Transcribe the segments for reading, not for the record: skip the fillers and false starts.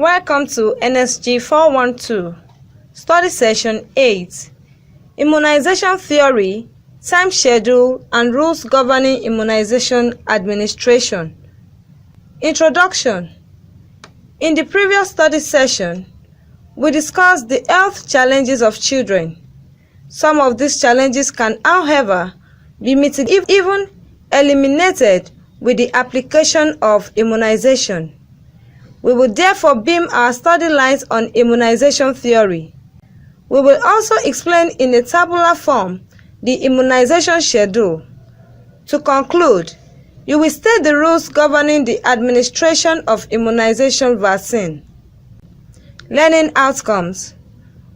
Welcome to NSG 412, Study Session 8, Immunization Theory, Time Schedule, and Rules Governing Immunization Administration. Introduction. In the previous study session, we discussed the health challenges of children. Some of these challenges can, however, be mitigated, even eliminated, with the application of immunization. We will therefore beam our study lines on immunization theory. We will also explain in a tabular form the immunization schedule. To conclude, you will state the rules governing the administration of immunization vaccine. Learning outcomes.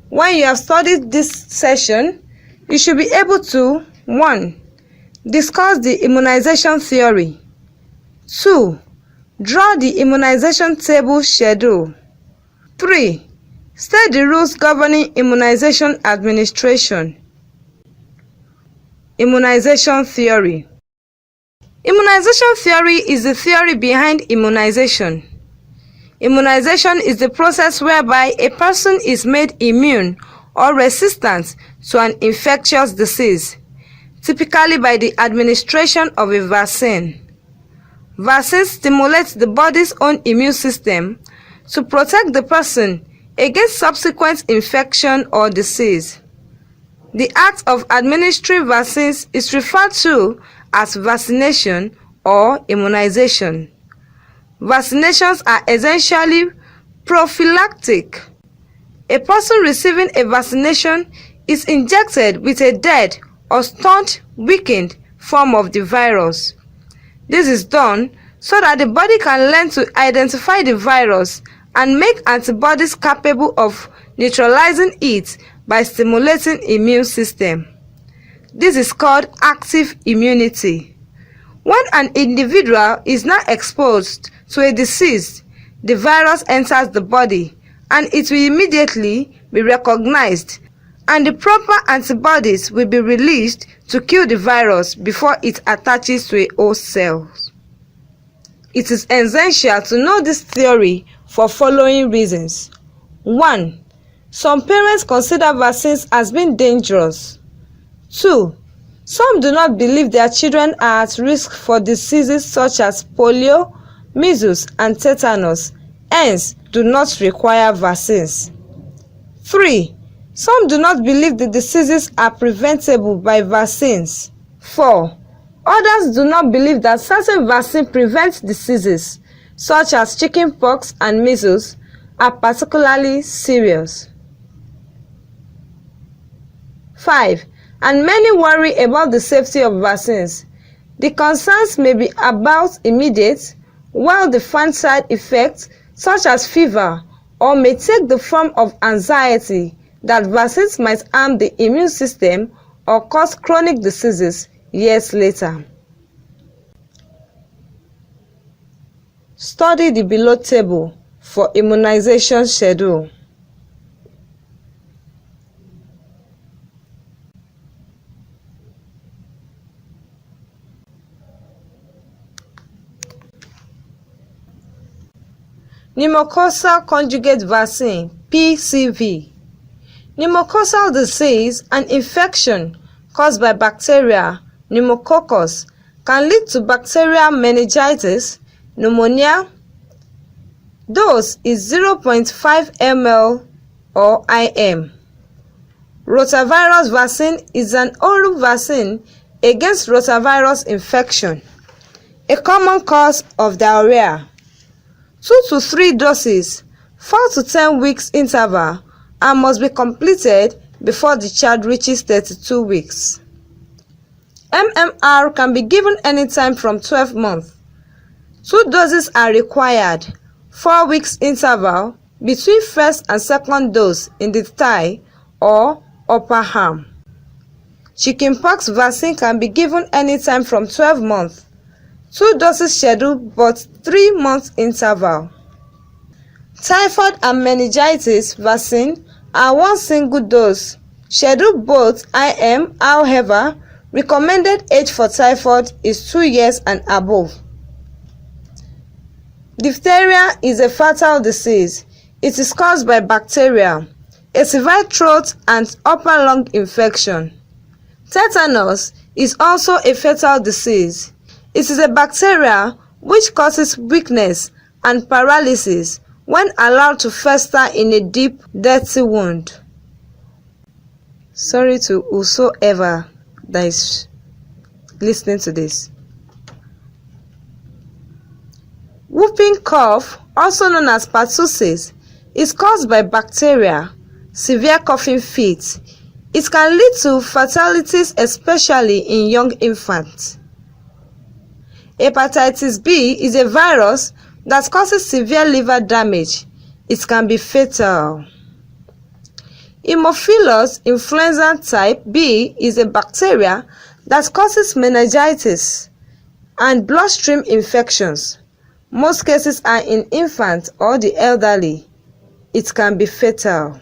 When you have studied this session, you should be able to 1. Discuss the immunization theory. 2. Draw the immunization table schedule. 3. State the rules governing immunization administration. Immunization theory. Immunization theory is the theory behind immunization. Immunization is the process whereby a person is made immune or resistant to an infectious disease, typically by the administration of a vaccine. Vaccines stimulate the body's own immune system to protect the person against subsequent infection or disease. The act of administering vaccines is referred to as vaccination or immunization. Vaccinations are essentially prophylactic. A person receiving a vaccination is injected with a dead or stunned, weakened form of the virus. This is done so that the body can learn to identify the virus and make antibodies capable of neutralizing it by stimulating the immune system. This is called active immunity. When an individual is now exposed to a disease, the virus enters the body and it will immediately be recognized, and the proper antibodies will be released to kill the virus before it attaches to a host cell. It is essential to know this theory for following reasons. 1. Some parents consider vaccines as being dangerous. 2. Some do not believe their children are at risk for diseases such as polio, measles, and tetanus, hence do not require vaccines. 3. Some do not believe the diseases are preventable by vaccines. 4. Others do not believe that certain vaccines prevent diseases, such as chickenpox and measles, are particularly serious. 5. And many worry about the safety of vaccines. The concerns may be about immediate, well-defined side effects, such as fever, or may take the form of anxiety that vaccines might harm the immune system or cause chronic diseases years later. Study the below table for immunization schedule. Pneumococcal conjugate vaccine (PCV). Pneumococcal disease, an infection caused by bacteria pneumococcus, can lead to bacterial meningitis, pneumonia. Dose is 0.5 ml or IM. Rotavirus vaccine is an oral vaccine against rotavirus infection, a common cause of diarrhea. 2 to 3 doses, 4 to 10 weeks interval, and must be completed before the child reaches 32 weeks. MMR can be given anytime from 12 months. 2 doses are required, 4 weeks interval between first and second dose in the thigh or upper arm. Chickenpox vaccine can be given anytime from 12 months. 2 doses scheduled but 3 months interval. Typhoid and meningitis vaccine are 1 single dose, scheduled both IM. However, recommended age for typhoid is 2 years and above. Diphtheria is a fatal disease. It is caused by bacteria, a severe throat and upper lung infection. Tetanus is also a fatal disease. It is a bacteria which causes weakness and paralysis when allowed to fester in a deep, dirty wound. Sorry to whosoever that is listening to this. Whooping cough, also known as pertussis, is caused by bacteria, severe coughing fit. It can lead to fatalities, especially in young infants. Hepatitis B is a virus that causes severe liver damage. It can be fatal. Haemophilus influenza type B is a bacteria that causes meningitis and bloodstream infections. Most cases are in infants or the elderly. It can be fatal.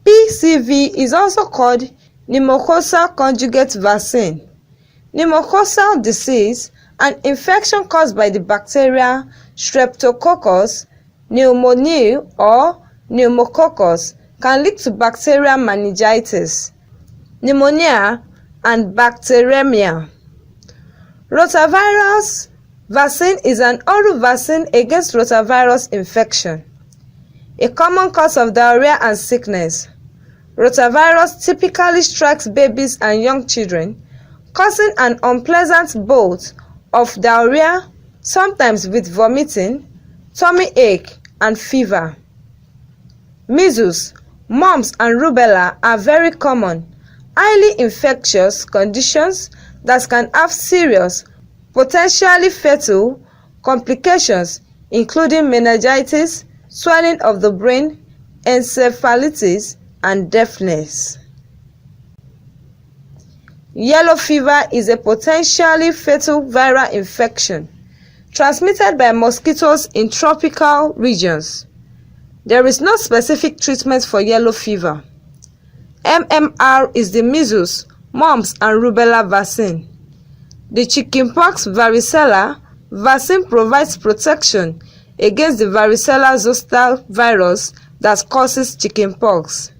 PCV is also called pneumococcal conjugate vaccine. Pneumococcal disease, an infection caused by the bacteria Streptococcus pneumoniae or pneumococcus, can lead to bacterial meningitis, pneumonia, and bacteremia. Rotavirus vaccine is an oral vaccine against rotavirus infection, a common cause of diarrhea and sickness. Rotavirus typically strikes babies and young children, causing an unpleasant bout of diarrhea, sometimes with vomiting, tummy ache, and fever. Measles, mumps, and rubella are very common, highly infectious conditions that can have serious, potentially fatal complications, including meningitis, swelling of the brain, encephalitis, and deafness. Yellow fever is a potentially fatal viral infection transmitted by mosquitoes in tropical regions. There is no specific treatment for yellow fever. MMR is the measles, mumps, and rubella vaccine. The chickenpox varicella vaccine provides protection against the varicella zoster virus that causes chickenpox.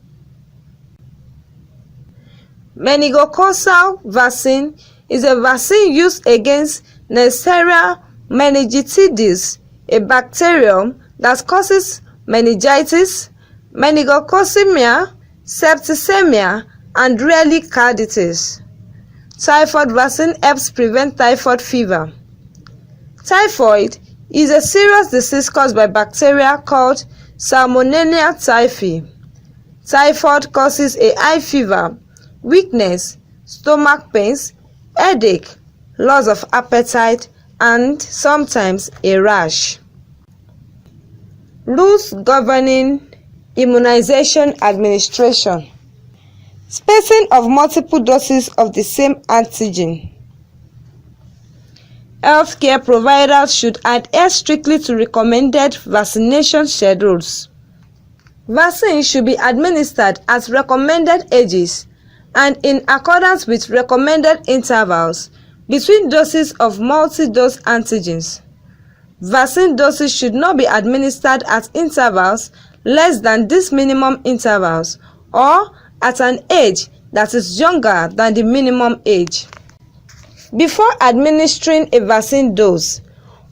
Meningococcal vaccine is a vaccine used against Neisseria meningitidis, a bacterium that causes meningitis, meningococemia, septicemia, and rarely carditis. Typhoid vaccine helps prevent typhoid fever. Typhoid is a serious disease caused by bacteria called Salmonella typhi. Typhoid causes a high fever, weakness, stomach pains, headache, loss of appetite, and sometimes a rash. Rules governing immunization administration. Spacing of multiple doses of the same antigen. Healthcare providers should adhere strictly to recommended vaccination schedules. Vaccines should be administered at recommended ages and in accordance with recommended intervals between doses of multi-dose antigens. Vaccine doses should not be administered at intervals less than these minimum intervals or at an age that is younger than the minimum age. Before administering a vaccine dose,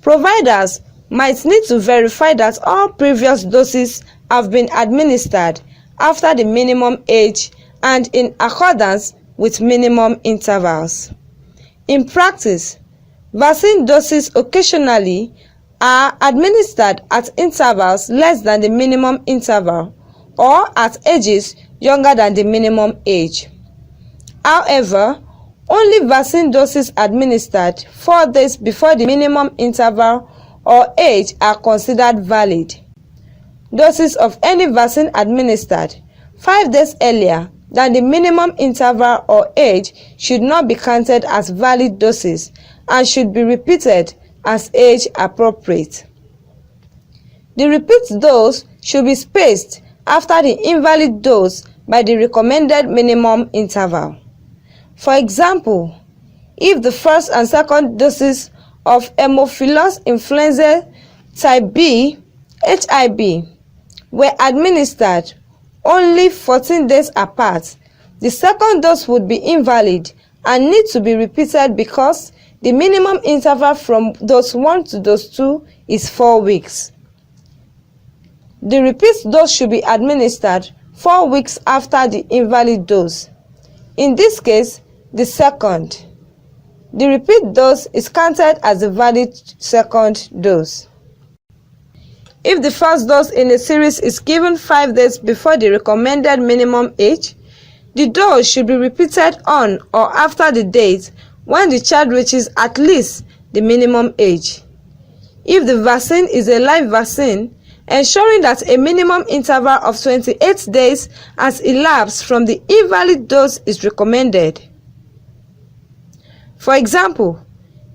providers might need to verify that all previous doses have been administered after the minimum age and in accordance with minimum intervals. In practice, vaccine doses occasionally are administered at intervals less than the minimum interval or at ages younger than the minimum age. However, only vaccine doses administered 4 days before the minimum interval or age are considered valid. Doses of any vaccine administered 5 days earlier than the minimum interval or age should not be counted as valid doses and should be repeated as age appropriate. The repeat dose should be spaced after the invalid dose by the recommended minimum interval. For example, if the first and second doses of Haemophilus influenzae type B HIB were administered only 14 days apart, the second dose would be invalid and need to be repeated because the minimum interval from dose 1 to dose 2 is 4 weeks. The repeat dose should be administered 4 weeks after the invalid dose. In this case, the second. The repeat dose is counted as a valid second dose. If the first dose in a series is given 5 days before the recommended minimum age, the dose should be repeated on or after the date when the child reaches at least the minimum age. If the vaccine is a live vaccine, ensuring that a minimum interval of 28 days has elapsed from the invalid dose is recommended. For example,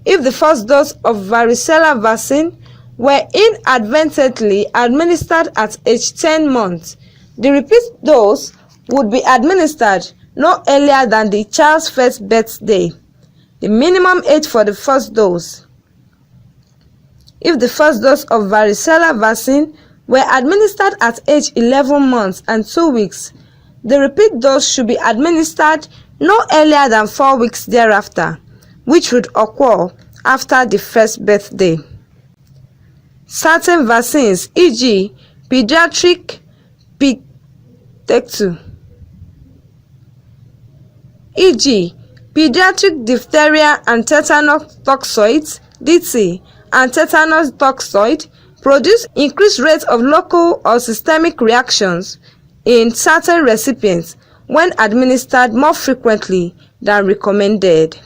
if the first dose of varicella vaccine were inadvertently administered at age 10 months, the repeat dose would be administered no earlier than the child's first birthday, the minimum age for the first dose. If the first dose of varicella vaccine were administered at age 11 months and 2 weeks, the repeat dose should be administered no earlier than 4 weeks thereafter, which would occur after the first birthday. Certain vaccines, e.g., pediatric Peg2, e.g., pediatric diphtheria and tetanus toxoid (DT) and tetanus toxoid, produce increased rates of local or systemic reactions in certain recipients when administered more frequently than recommended.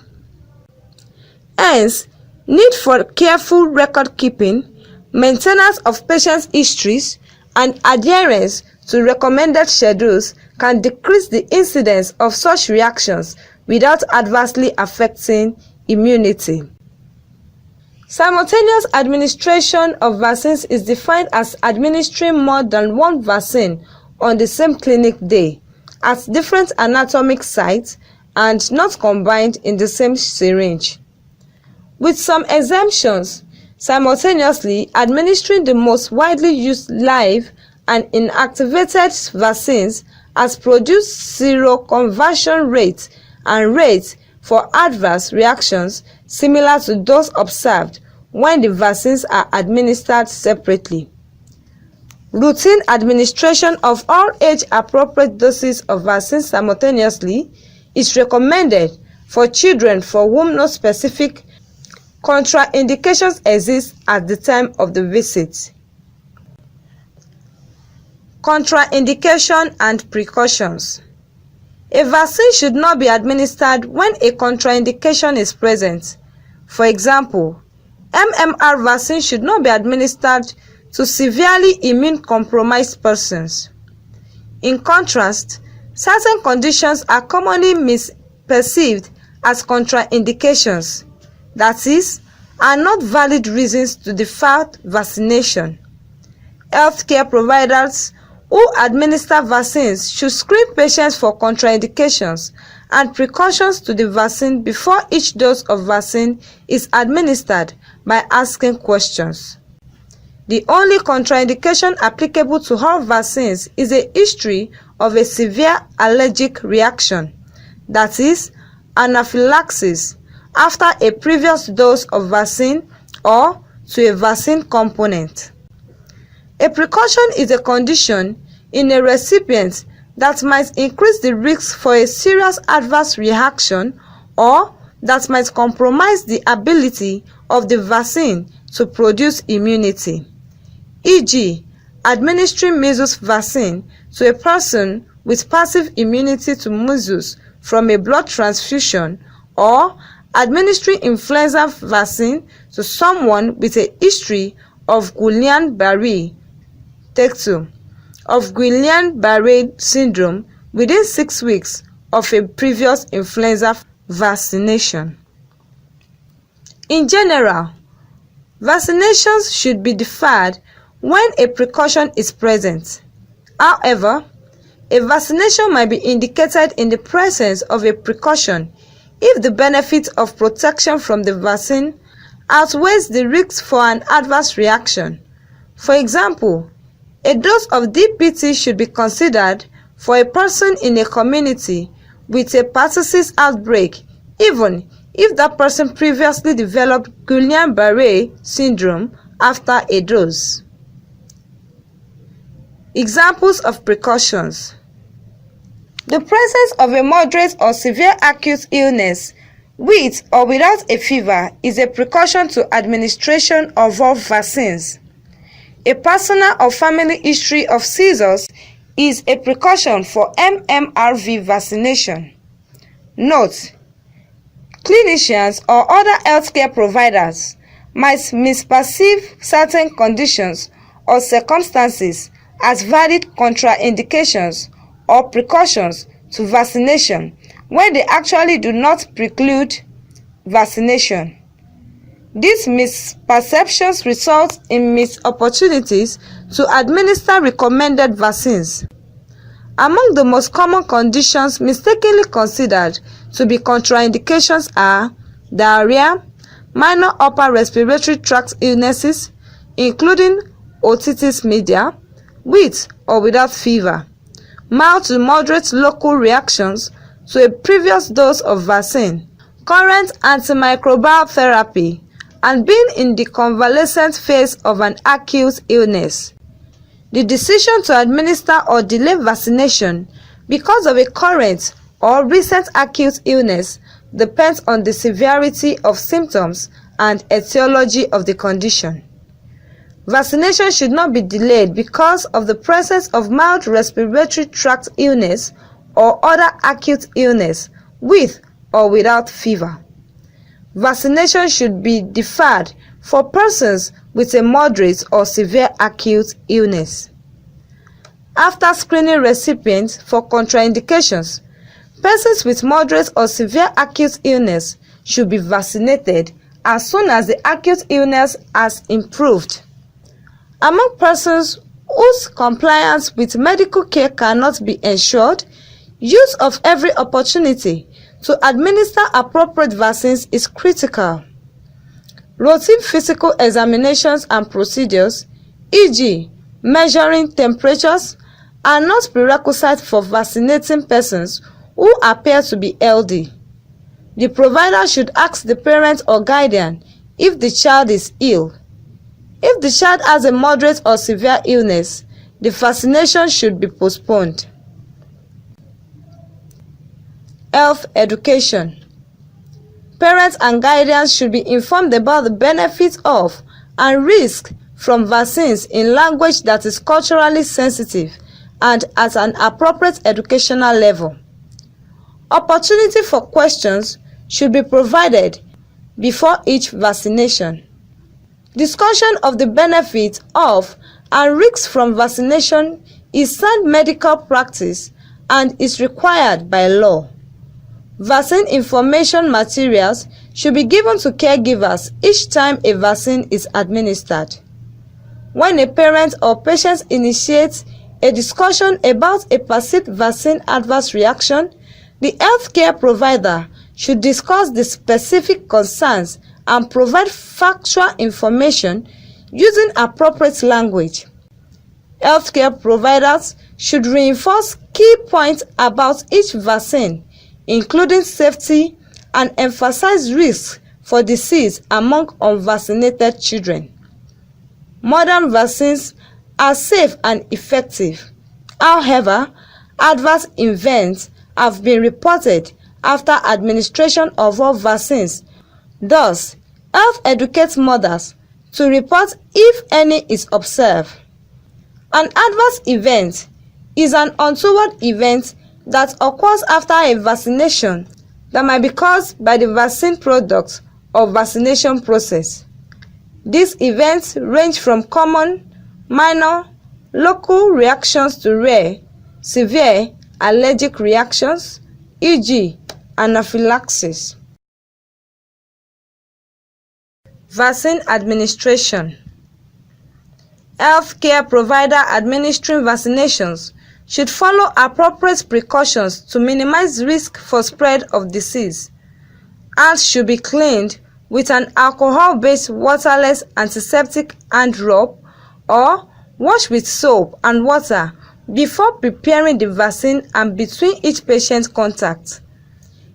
Hence, need for careful record keeping, maintenance of patients' histories, and adherence to recommended schedules can decrease the incidence of such reactions without adversely affecting immunity. Simultaneous administration of vaccines is defined as administering more than one vaccine on the same clinic day at different anatomic sites and not combined in the same syringe. With some exemptions, simultaneously administering the most widely used live and inactivated vaccines has produced seroconversion rates and rates for adverse reactions similar to those observed when the vaccines are administered separately. Routine administration of all age-appropriate doses of vaccines simultaneously is recommended for children for whom no specific contraindications exist at the time of the visit. Contraindication and precautions. A vaccine should not be administered when a contraindication is present. For example, MMR vaccine should not be administered to severely immune-compromised persons. In contrast, certain conditions are commonly misperceived as contraindications, that is, are not valid reasons to defer vaccination. Healthcare providers who administer vaccines should screen patients for contraindications and precautions to the vaccine before each dose of vaccine is administered by asking questions. The only contraindication applicable to all vaccines is a history of a severe allergic reaction, that is, anaphylaxis, after a previous dose of vaccine or to a vaccine component. A precaution is a condition in a recipient that might increase the risk for a serious adverse reaction or that might compromise the ability of the vaccine to produce immunity, e.g., administering measles vaccine to a person with passive immunity to measles from a blood transfusion, or administering influenza vaccine to someone with a history of Guillain-Barré of Guillain-Barré syndrome within 6 weeks of a previous influenza vaccination. In general, vaccinations should be deferred when a precaution is present. However, a vaccination might be indicated in the presence of a precaution if the benefit of protection from the vaccine outweighs the risk for an adverse reaction. For example, a dose of DPT should be considered for a person in a community with a pertussis outbreak, even if that person previously developed Guillain-Barré syndrome after a dose. Examples of precautions. The presence of a moderate or severe acute illness with or without a fever is a precaution to administration of all vaccines. A personal or family history of seizures is a precaution for MMRV vaccination. Note: clinicians or other healthcare providers might misperceive certain conditions or circumstances as valid contraindications or precautions to vaccination when they actually do not preclude vaccination. These misperceptions result in missed opportunities to administer recommended vaccines. Among the most common conditions mistakenly considered to be contraindications are diarrhea, minor upper respiratory tract illnesses, including otitis media, with or without fever, mild to moderate local reactions to a previous dose of vaccine, current antimicrobial therapy, and being in the convalescent phase of an acute illness. The decision to administer or delay vaccination because of a current or recent acute illness depends on the severity of symptoms and etiology of the condition. Vaccination should not be delayed because of the presence of mild respiratory tract illness or other acute illness with or without fever. Vaccination should be deferred for persons with a moderate or severe acute illness. After screening recipients for contraindications, persons with moderate or severe acute illness should be vaccinated as soon as the acute illness has improved. Among persons whose compliance with medical care cannot be ensured, use of every opportunity to administer appropriate vaccines is critical. Routine physical examinations and procedures, e.g., measuring temperatures, are not prerequisites for vaccinating persons who appear to be healthy. The provider should ask the parent or guardian if the child is ill. If the child has a moderate or severe illness, the vaccination should be postponed. Health education. Parents and guardians should be informed about the benefits of and risks from vaccines in language that is culturally sensitive and at an appropriate educational level. Opportunity for questions should be provided before each vaccination. Discussion of the benefits of and risks from vaccination is sound medical practice and is required by law. Vaccine information materials should be given to caregivers each time a vaccine is administered. When a parent or patient initiates a discussion about a perceived vaccine adverse reaction, the healthcare provider should discuss the specific concerns and provide factual information using appropriate language. Healthcare providers should reinforce key points about each vaccine, including safety, and emphasize risks for disease among unvaccinated children. Modern vaccines are safe and effective. However, adverse events have been reported after administration of all vaccines. Thus, health educates mothers to report if any is observed. An adverse event is an untoward event that occurs after a vaccination that might be caused by the vaccine product or vaccination process. These events range from common, minor, local reactions to rare, severe allergic reactions, e.g., anaphylaxis. Vaccine administration. Healthcare provider administering vaccinations should follow appropriate precautions to minimize risk for spread of disease. Hands should be cleaned with an alcohol-based waterless antiseptic hand rub or wash with soap and water before preparing the vaccine and between each patient contact.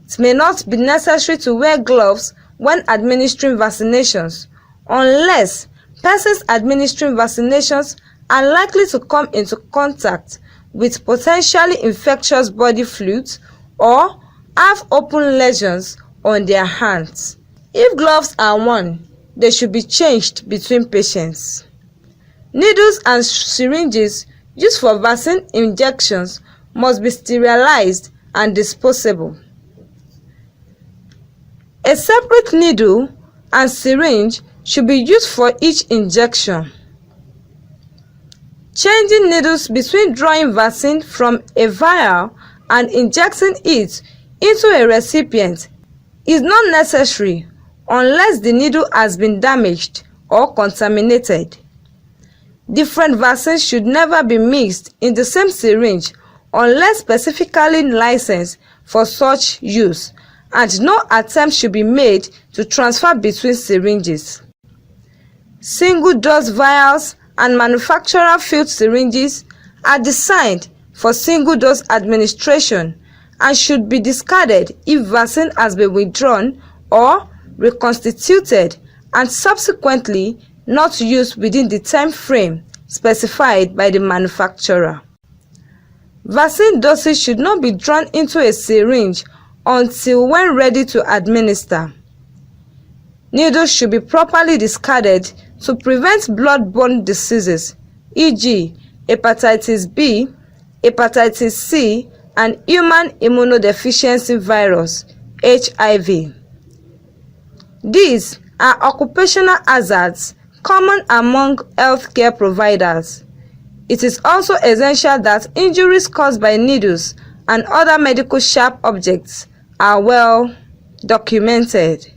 It may not be necessary to wear gloves when administering vaccinations, unless persons administering vaccinations are likely to come into contact with potentially infectious body fluids or have open lesions on their hands. If gloves are worn, they should be changed between patients. Needles and syringes used for vaccine injections must be sterilized and disposable. A separate needle and syringe should be used for each injection. Changing needles between drawing vaccine from a vial and injecting it into a recipient is not necessary unless the needle has been damaged or contaminated. Different vaccines should never be mixed in the same syringe unless specifically licensed for such use, and no attempt should be made to transfer between syringes. Single-dose vials and manufacturer-filled syringes are designed for single-dose administration and should be discarded if vaccine has been withdrawn or reconstituted and subsequently not used within the time frame specified by the manufacturer. Vaccine doses should not be drawn into a syringe until when ready to administer. Needles should be properly discarded to prevent blood-borne diseases, e.g., hepatitis B, hepatitis C, and human immunodeficiency virus, HIV. These are occupational hazards common among healthcare providers. It is also essential that injuries caused by needles and other medical sharp objects are well documented.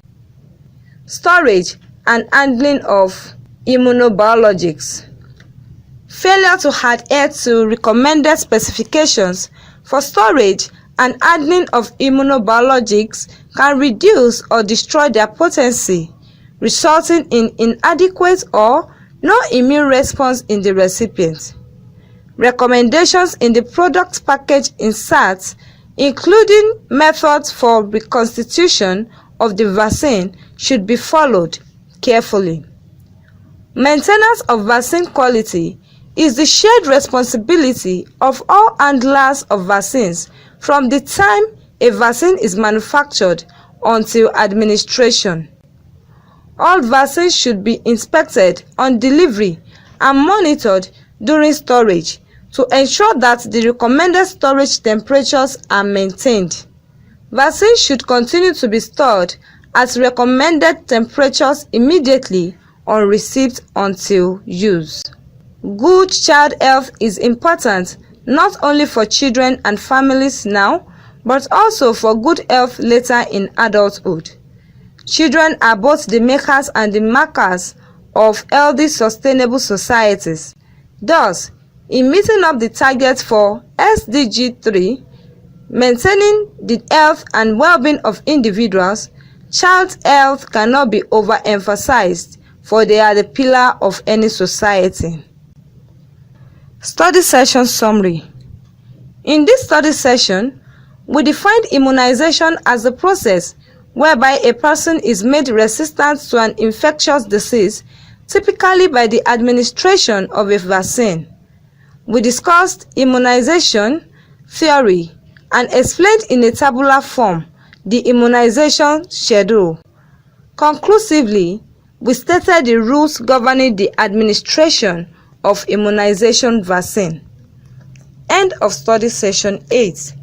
Storage and handling of immunobiologics. Failure to adhere to recommended specifications for storage and handling of immunobiologics can reduce or destroy their potency, resulting in inadequate or no immune response in the recipient. Recommendations in the product package inserts, including methods for reconstitution of the vaccine, should be followed carefully. Maintenance of vaccine quality is the shared responsibility of all handlers of vaccines from the time a vaccine is manufactured until administration. All vaccines should be inspected on delivery and monitored during storage to ensure that the recommended storage temperatures are maintained. Vaccines should continue to be stored at recommended temperatures immediately on receipt until use. Good child health is important not only for children and families now, but also for good health later in adulthood. Children are both the makers and the markers of healthy, sustainable societies. Thus, in meeting up the targets for SDG 3, maintaining the health and well-being of individuals, child health cannot be overemphasized, for they are the pillar of any society. Study session summary. In this study session, we defined immunization as the process whereby a person is made resistant to an infectious disease, typically by the administration of a vaccine. We discussed immunization theory and explained in a tabular form the immunization schedule. Conclusively, we stated the rules governing the administration of immunization vaccine. End of study session 8.